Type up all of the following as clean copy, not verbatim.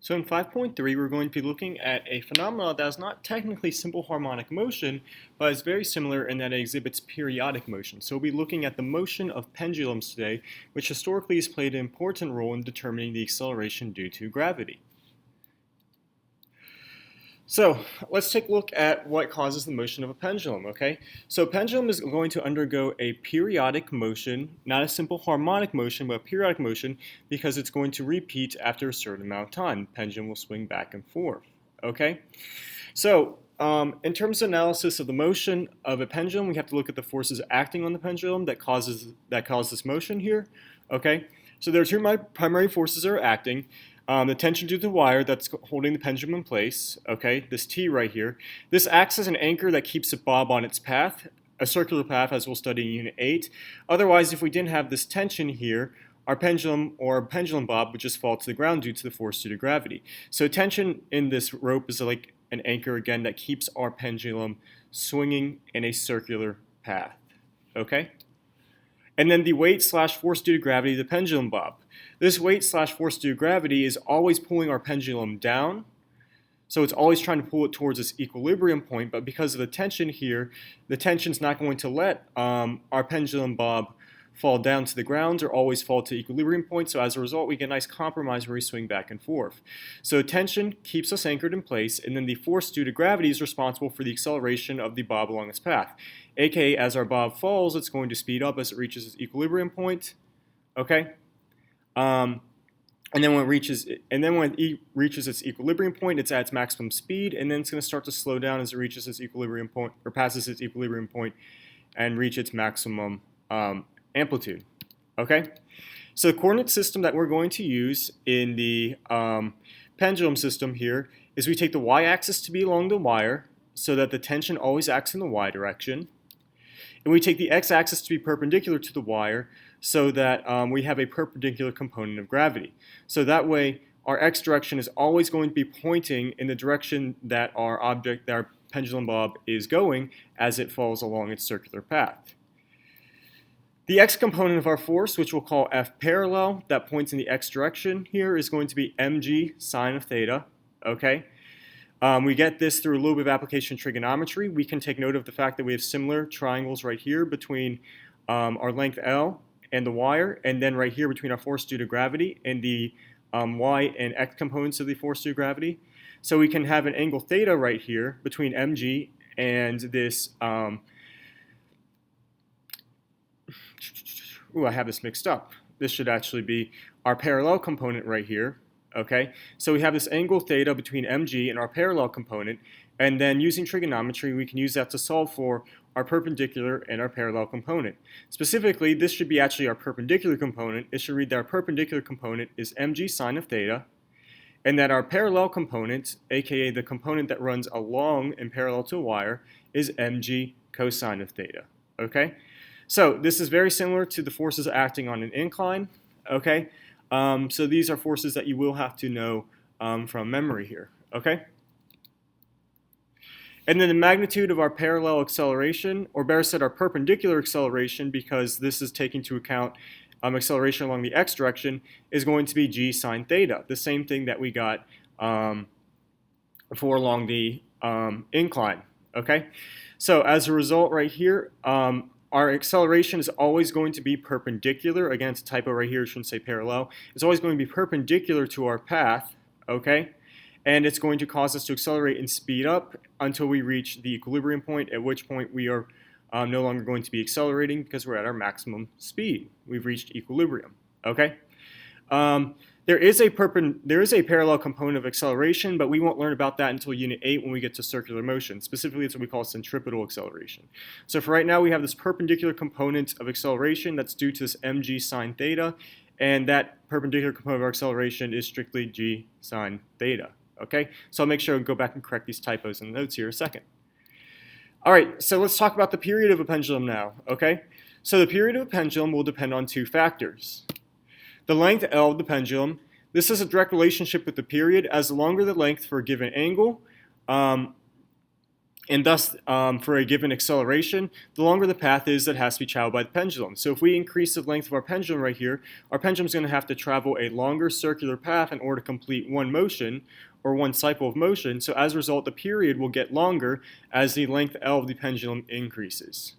So in 5.3, we're going to be looking at a phenomenon that is not technically simple harmonic motion, but is very similar in that it exhibits periodic motion. So we'll be looking at the motion of pendulums today, which historically has played an important role in determining the acceleration due to gravity. So let's take a look at what causes the motion of a pendulum, okay? So a pendulum is going to undergo a periodic motion, not a simple harmonic motion, but a periodic motion because it's going to repeat after a certain amount of time. The pendulum will swing back and forth, okay? So in terms of analysis of the motion of a pendulum, we have to look at the forces acting on the pendulum that cause this motion here, okay? So there are two primary forces that are acting. The tension due to the wire that's holding the pendulum in place, okay, this T right here. This acts as an anchor that keeps the bob on its path, a circular path as we'll study in Unit 8. Otherwise, if we didn't have this tension here, our pendulum or pendulum bob would just fall to the ground due to the force due to gravity. So tension in this rope is like an anchor again that keeps our pendulum swinging in a circular path, okay? And then the weight/force due to gravity of the pendulum bob. This weight/force due to gravity is always pulling our pendulum down. So it's always trying to pull it towards this equilibrium point, but because of the tension here, the tension's not going to let our pendulum bob fall down to the ground or always fall to equilibrium point. So as a result, we get a nice compromise where we swing back and forth. So tension keeps us anchored in place, and then the force due to gravity is responsible for the acceleration of the bob along its path. AKA, as our bob falls, it's going to speed up as it reaches its equilibrium point. Okay? And then when it reaches its equilibrium point, it's at its maximum speed, and then it's going to start to slow down as it reaches its equilibrium point, or passes its equilibrium point, and reach its maximum amplitude. Okay? So the coordinate system that we're going to use in the pendulum system here is we take the y-axis to be along the wire, so that the tension always acts in the y direction. And we take the x-axis to be perpendicular to the wire so that we have a perpendicular component of gravity. So that way our x direction is always going to be pointing in the direction that our pendulum bob is going as it falls along its circular path. The x component of our force, which we'll call F parallel, that points in the x direction here, is going to be mg sine of theta, okay? We get this through a little bit of application trigonometry. We can take note of the fact that we have similar triangles right here between our length L and the wire, and then right here between our force due to gravity and the y and x components of the force due to gravity. So we can have an angle theta right here between mg and this, I have this mixed up. This should actually be our parallel component right here. Okay, so we have this angle theta between mg and our parallel component, and then using trigonometry, we can use that to solve for our perpendicular and our parallel component. Specifically, this should be actually our perpendicular component. It should read that our perpendicular component is mg sine of theta, and that our parallel component, aka the component that runs along and parallel to a wire, is mg cosine of theta. Okay, so this is very similar to the forces acting on an incline. Okay. So these are forces that you will have to know from memory here, okay? And then the magnitude of our parallel acceleration, or better said, our perpendicular acceleration, because this is taking into account acceleration along the x direction, is going to be g sine theta, the same thing that we got for along the incline, okay? So as a result right here, our acceleration is always going to be perpendicular. Again, it's a typo right here, it shouldn't say parallel. It's always going to be perpendicular to our path, okay? And it's going to cause us to accelerate and speed up until we reach the equilibrium point, at which point we are no longer going to be accelerating because we're at our maximum speed. We've reached equilibrium, okay? There is a parallel component of acceleration, but we won't learn about that until Unit 8 when we get to circular motion. Specifically, it's what we call centripetal acceleration. So for right now, we have this perpendicular component of acceleration that's due to this mg sine theta, and that perpendicular component of our acceleration is strictly g sine theta. Okay, so I'll make sure to go back and correct these typos in the notes here in a second. All right, so let's talk about the period of a pendulum now. Okay, so the period of a pendulum will depend on two factors. The length L of the pendulum, this is a direct relationship with the period. As the longer the length for a given angle, And thus, for a given acceleration, the longer the path is that has to be traveled by the pendulum. So if we increase the length of our pendulum right here, our pendulum is going to have to travel a longer circular path in order to complete one motion, or one cycle of motion. So as a result, the period will get longer as the length L of the pendulum increases.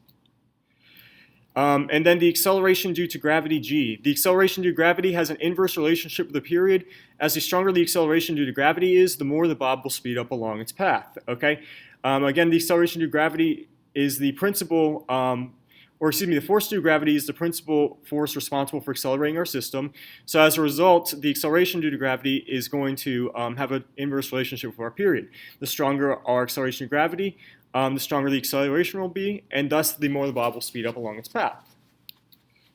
And then the acceleration due to gravity g. The acceleration due to gravity has an inverse relationship with the period. As the stronger the acceleration due to gravity is, the more the bob will speed up along its path. Okay. Again, the acceleration due to gravity is the principal, the force due to gravity is the principal force responsible for accelerating our system. So as a result, the acceleration due to gravity is going to have an inverse relationship with our period. The stronger our acceleration due to gravity, the stronger the acceleration will be, and thus the more the bob will speed up along its path.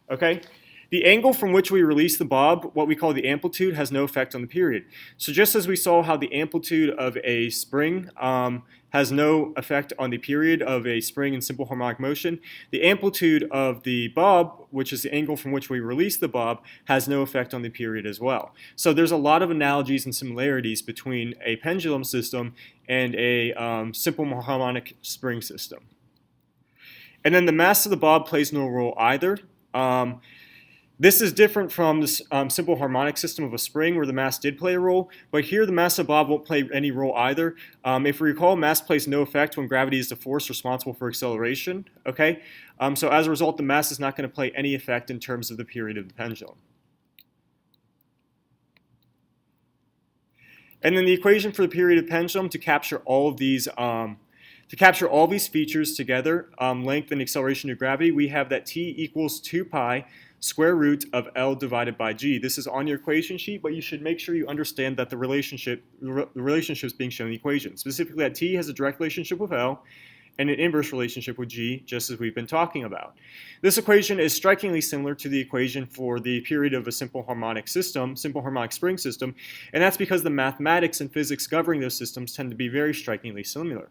Okay? The angle from which we release the bob, what we call the amplitude, has no effect on the period. So just as we saw how the amplitude of a spring has no effect on the period of a spring in simple harmonic motion, the amplitude of the bob, which is the angle from which we release the bob, has no effect on the period as well. So there's a lot of analogies and similarities between a pendulum system and a simple harmonic spring system. And then the mass of the bob plays no role either. This is different from the simple harmonic system of a spring where the mass did play a role, but here the mass of bob won't play any role either. If we recall, mass plays no effect when gravity is the force responsible for acceleration. Okay, so as a result, the mass is not going to play any effect in terms of the period of the pendulum. And then the equation for the period of the pendulum to capture all of these features together, length and acceleration due to gravity, we have that t equals 2 pi square root of L divided by G. This is on your equation sheet, but you should make sure you understand that the relationship is being shown in the equation. Specifically, that T has a direct relationship with L and an inverse relationship with G, just as we've been talking about. This equation is strikingly similar to the equation for the period of a simple harmonic spring system, and that's because the mathematics and physics governing those systems tend to be very strikingly similar.